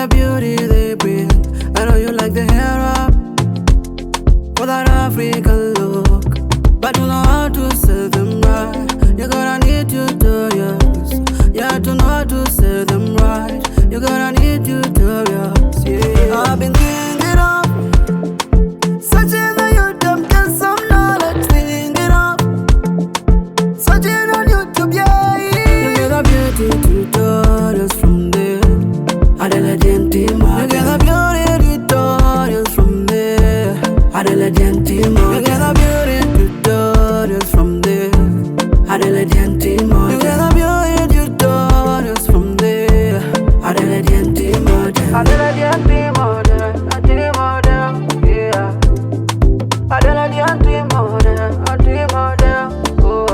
the beauty they bring. I know you like the hair up for that African look, but you know how to sell them right. You're gonna need tutorials, yeah, to know how to sell them right. You're gonna need tutorials, yeah. I've been thinking of searching on YouTube, get some knowledge, thinking of searching on YouTube, yeah. You get the beauty tutorials from there. Adela Gentima, you get the beauty tutorials from there. Adela Gentima, you get the beauty tutorials from there. Adela Gentima, you get the beauty tutorials from there. Adela Gentima, Adela Gentima, yeah. Adela Gentima, oh.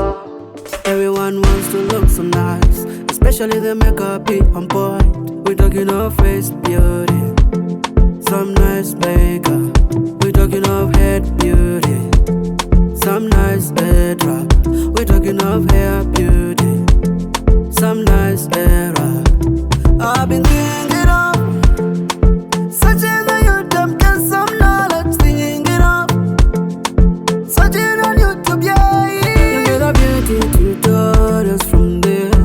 Everyone wants to look so nice, especially the makeup be on point. We're talking of face beauty, some nice makeup. We're talking of head beauty, some nice headwrap. We're talking of hair beauty, some nice hair wrap. I've been thinking of searching on YouTube, get some knowledge, thinking of searching on YouTube, yeah. You get the beauty tutorials from there.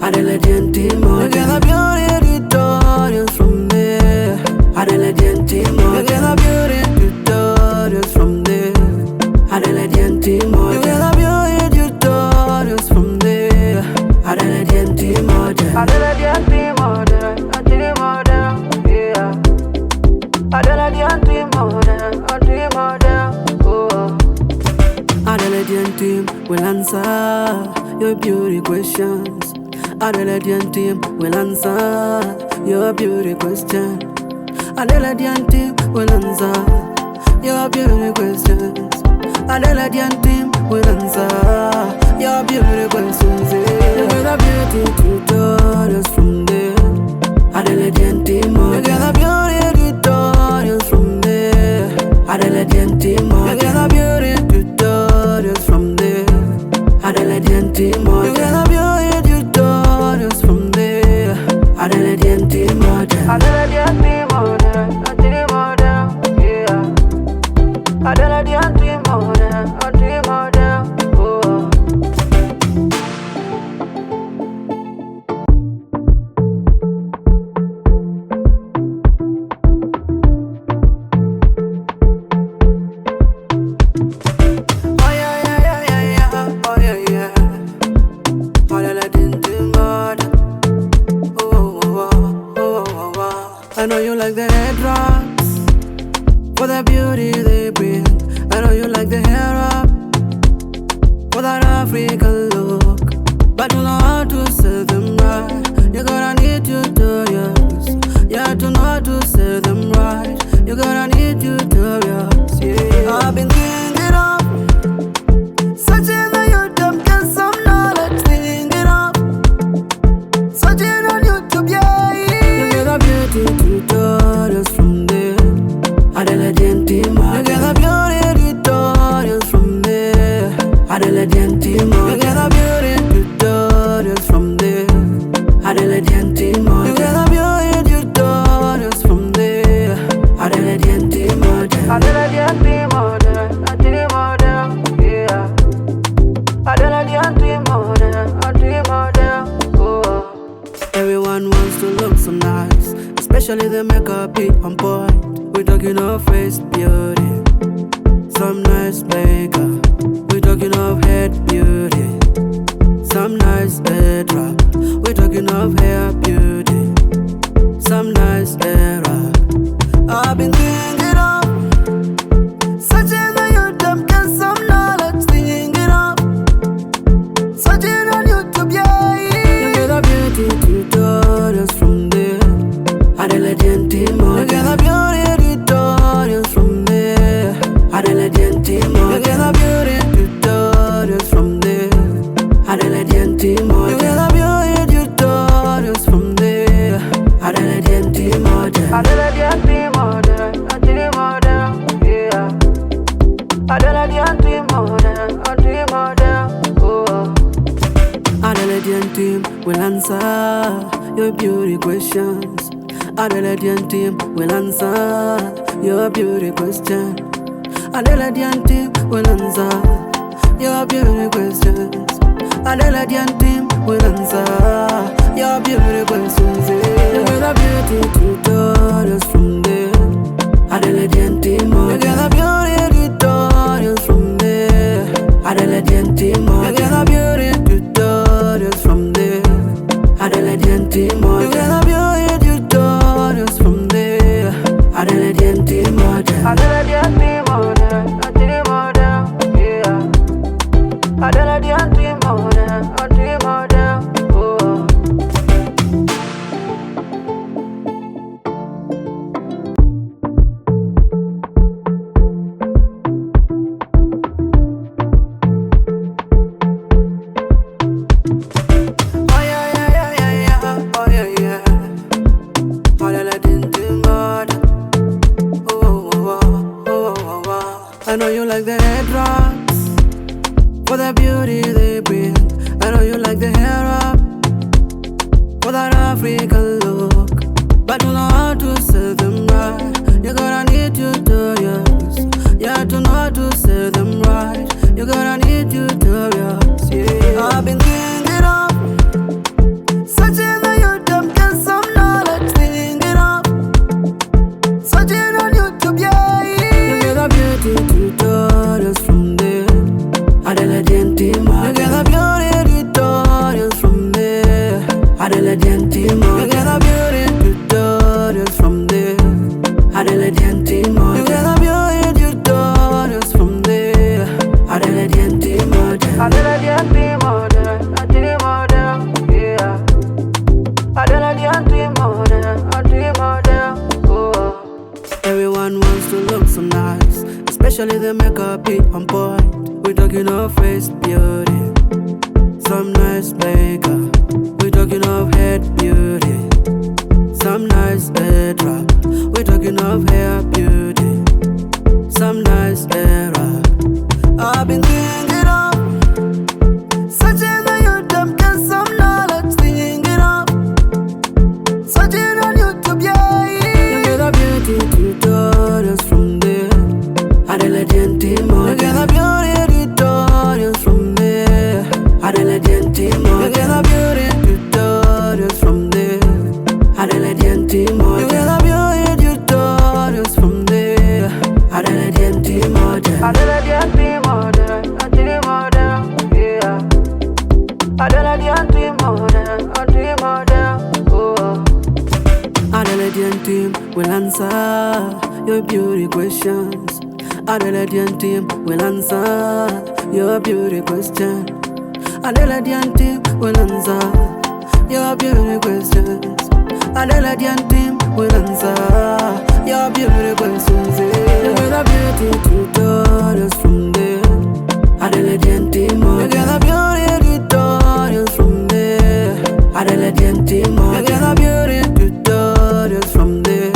Adela Gentima, you get the beauty tutorials from there. Adela Gentima, you get the beauty tutorials from there. Adela Gentima, you get the beauty tutorials from there. Adela Gentima, Adela Gentima, yeah. Adela Gentima, oh. Adela Gentima will answer your beauty questions. Adela Gentima will answer your beauty question. Adela Gentima will answer your beauty questions. Adela Gentima will answer your beauty questions. You get the beauty tutorials from there. Adela Gentima, you get the beauty tutorials from there. Adela Gentima, you get the beauty tutorials from there. Adela Gentima, you get the beauty tutorials from there. Adela Gentima, Adela Gentima, yeah. Adela Gentima, oh. Oh yeah, oh yeah. Adela Gentima, oh. I know you like the headwraps for the beauty they bring. I know you like the hair up for that African look, but you know how to sell them right. You're gonna need tutorials, yeah, to know how to sell them right. You're gonna need tutorials, yeah. I've been thinking of searching on YouTube, get some knowledge, thinking of searching on YouTube, yeah. You get the beauty tutorials from there. Adela Gentima, you get the beauty tutorials from there. Adela Gentima, you get the beauty tutorials from there. Adela Gentima, you get the beauty tutorials from there. Adela Gentima, Adela Gentima, yeah. Adela Gentima, oh. Everyone wants to look so nice, especially the makeup be on point. We're talking of face beauty, some nice makeup. We're talking of head beauty, some nice head wrap. We're talking of hair beauty, some nice hair wrap. I've been thinking of searching on YouTube, get some knowledge, thinking of searching on YouTube, yeah. You get the beauty tutorials from there. Adela Gentima, you get the beauty tutorials from there. Adela Gentima, you get the beauty tutorials from there. Adela Gentima, you get the beauty tutorials from there. Adela Gentima, Adela Gentima, yeah. Adela Gentima, oh. Adela Gentima will answer your beauty questions. Adelaide team will answer your beauty question. Adelaide team will answer your beauty questions. Adelaide team will answer your beauty questions. You get a beauty tutorials from there. Adelaide team, you get a beauty tutorials from there. Adelaide team, you get a beauty tutorials from there. Adelaide team, you get a beauty tutorials from there. Adelaide team, Adelaide team, yeah. Adelaide team, oh. I know you like the headwraps for the beauty they bring. I know you like the hair up for that African look, but you know how to say them right. You gotta need tutorials. You have to know how to say them right. You gotta need tutorials. Yeah, I've been thinking of searching on YouTube, get some knowledge. Thinking of searching on YouTube, yeah. You get a beauty tutorials from there. Adelaide team, you get a beauty tutorials from there. Adelaide team, you get a beauty tutorials from there. Adelaide team, you get a beauty tutorials from there. Adelaide team, Adelaide team, yeah. Adelaide team, oh. Everyone wants to look so nice, especially the makeup be on point. We talking of face beauty, some nice makeup. We talking of head beauty, some nice headwrap. We talking of hair beauty, some nice hair wrap. I've been thinking of searching on YouTube, get some knowledge. Thinking of searching on YouTube, yeah. You get a beauty tutorials from there. Adelaide team, you get a beauty tutorials from there. Adelaide team, you get a beauty tutorials from there. Adelaide team, you get a beauty tutorials from there. Adelaide team, Adelaide team, yeah. Adelaide team, oh. Adelaide team will answer your beauty questions. Adelaide team will answer your beauty question. Adelaide team will answer your beauty questions. Adelaide team will answer your beauty questions. You get a beauty tutorials from there. Adelaide team, you get a beauty tutorials from there. Adelaide team, you get a beauty tutorials from there.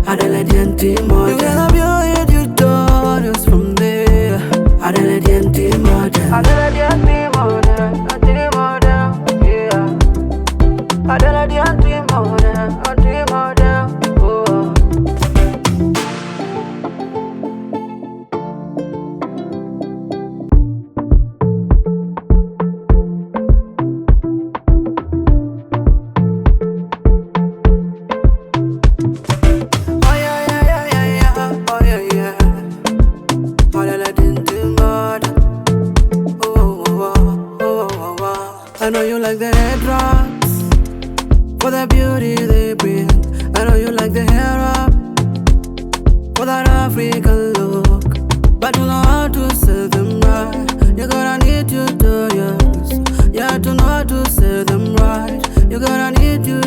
Adelaide team, you get a beauty tutorials from there. Adelaide team, Adelaide team, yeah. Adelaide team, oh. I know you like the headwraps for the beauty they bring. I know you like the hair up for that African look, but you know how to say them right. You gotta need tutorials. You have to know how to say them right. You gotta need tutorials.